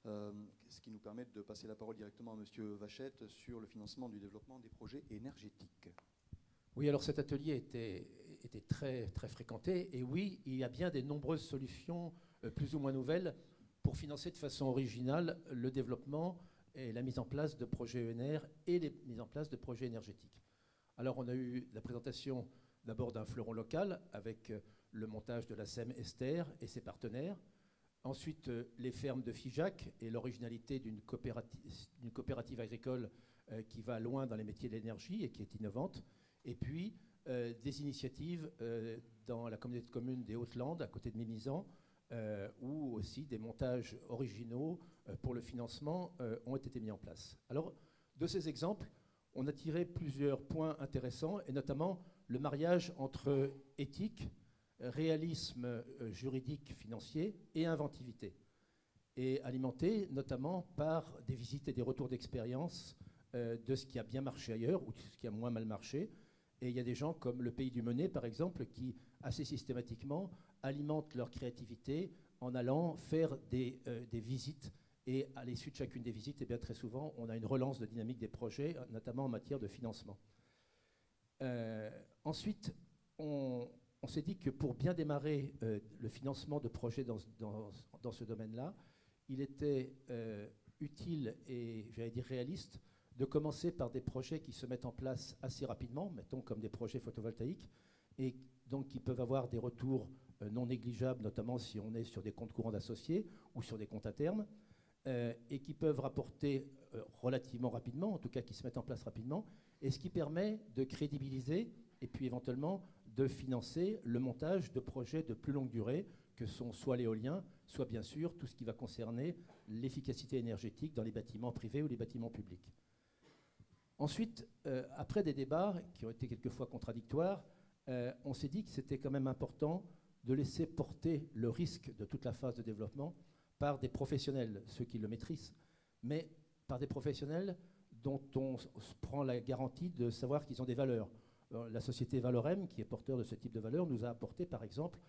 ce qui nous permet de passer la parole directement à Monsieur Vachette sur le financement du développement des projets énergétiques. Oui, alors cet atelier était très, très fréquenté, et oui, il y a bien des nombreuses solutions plus ou moins nouvelles pour financer de façon originale le développement et la mise en place de projets ENR et les mises en place de projets énergétiques. Alors on a eu la présentation d'abord d'un fleuron local avec le montage de la SEM Esther et ses partenaires. Ensuite, les fermes de Figeac et l'originalité d'une coopérative agricole qui va loin dans les métiers de l'énergie et qui est innovante. Et puis, des initiatives dans la communauté de communes des Hautes-Landes, à côté de Mimizan, où aussi des montages originaux pour le financement ont été mis en place. Alors, de ces exemples, on a tiré plusieurs points intéressants, et notamment le mariage entre éthique, réalisme juridique financier et inventivité, et alimenté notamment par des visites et des retours d'expérience de ce qui a bien marché ailleurs ou de ce qui a moins mal marché. Et il y a des gens comme le Pays du Menet, par exemple, qui assez systématiquement alimentent leur créativité en allant faire des visites. Et à l'issue de chacune des visites, eh bien, très souvent, on a une relance de dynamique des projets, notamment en matière de financement. Ensuite, on s'est dit que pour bien démarrer le financement de projets dans ce domaine-là, il était utile et, j'allais dire, réaliste de commencer par des projets qui se mettent en place assez rapidement, mettons comme des projets photovoltaïques, et donc qui peuvent avoir des retours non négligeables, notamment si on est sur des comptes courants d'associés ou sur des comptes à terme, et qui peuvent rapporter relativement rapidement, en tout cas qui se mettent en place rapidement, et ce qui permet de crédibiliser et puis éventuellement de financer le montage de projets de plus longue durée, que sont soit l'éolien, soit bien sûr tout ce qui va concerner l'efficacité énergétique dans les bâtiments privés ou les bâtiments publics. Ensuite, après des débats qui ont été quelquefois contradictoires, on s'est dit que c'était quand même important de laisser porter le risque de toute la phase de développement par des professionnels, ceux qui le maîtrisent, mais par des professionnels dont on prend la garantie de savoir qu'ils ont des valeurs. La société Valorem, qui est porteur de ce type de valeurs, nous a apporté par exemple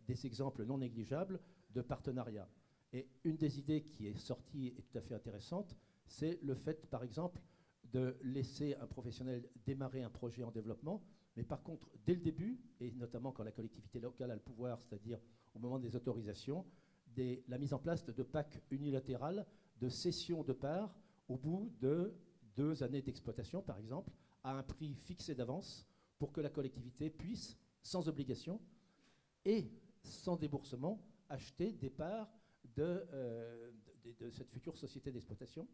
des exemples non négligeables de partenariat. Et une des idées qui est sortie et tout à fait intéressante, c'est le fait par exemple de laisser un professionnel démarrer un projet en développement, mais par contre, dès le début, et notamment quand la collectivité locale a le pouvoir, c'est-à-dire au moment des autorisations, la mise en place de packs unilatérales de cession de parts au bout de 2 années d'exploitation, par exemple, à un prix fixé d'avance pour que la collectivité puisse, sans obligation et sans déboursement, acheter des parts de cette future société d'exploitation.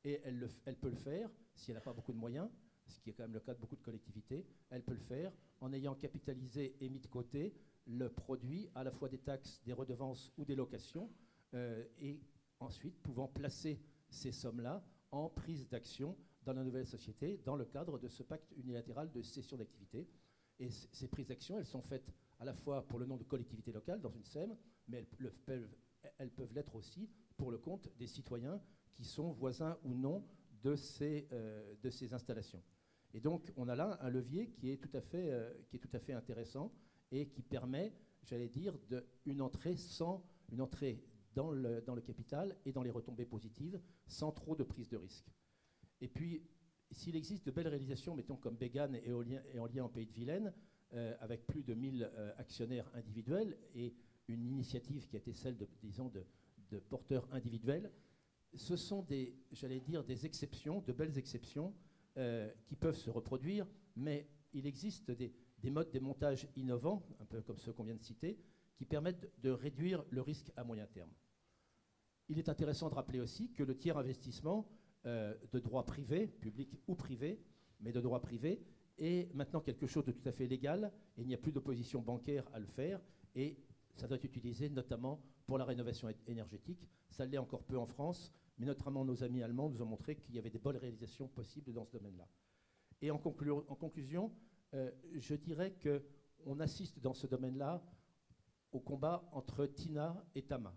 Et elle peut le faire, si elle n'a pas beaucoup de moyens, ce qui est quand même le cas de beaucoup de collectivités, elle peut le faire en ayant capitalisé et mis de côté le produit à la fois des taxes, des redevances ou des locations, et ensuite pouvant placer ces sommes-là en prise d'action dans la nouvelle société dans le cadre de ce pacte unilatéral de cession d'activité. Et ces prises d'action, elles sont faites à la fois pour le nom de collectivité locale dans une SEM, mais elles peuvent l'être aussi pour le compte des citoyens qui sont voisins ou non de ces installations. Et donc, on a là un levier qui est tout à fait intéressant et qui permet, j'allais dire, une entrée dans le capital et dans les retombées positives, sans trop de prise de risque. Et puis, s'il existe de belles réalisations, mettons comme Bégane et éolien en Pays de Vilaine, avec plus de 1000 actionnaires individuels et une initiative qui a été celle de porteurs individuels, ce sont j'allais dire, des exceptions, de belles exceptions qui peuvent se reproduire, mais il existe des modes de montage innovants, un peu comme ceux qu'on vient de citer, qui permettent de réduire le risque à moyen terme. Il est intéressant de rappeler aussi que le tiers investissement de droit privé, public ou privé, mais de droit privé, est maintenant quelque chose de tout à fait légal, et il n'y a plus d'opposition bancaire à le faire, et ça doit être utilisé notamment pour la rénovation énergétique. Ça l'est encore peu en France, mais notamment nos amis allemands nous ont montré qu'il y avait des bonnes réalisations possibles dans ce domaine-là. Et en conclusion, je dirais qu'on assiste dans ce domaine-là au combat entre Tina et Tama.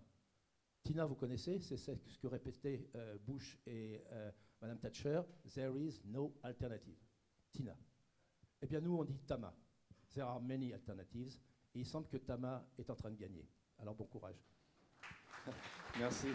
Tina, vous connaissez, c'est ce que répétaient Bush et Madame Thatcher, « There is no alternative ». Tina. Eh bien, nous, on dit Tama. « There are many alternatives ». Et il semble que Tama est en train de gagner. Alors, bon courage. Merci.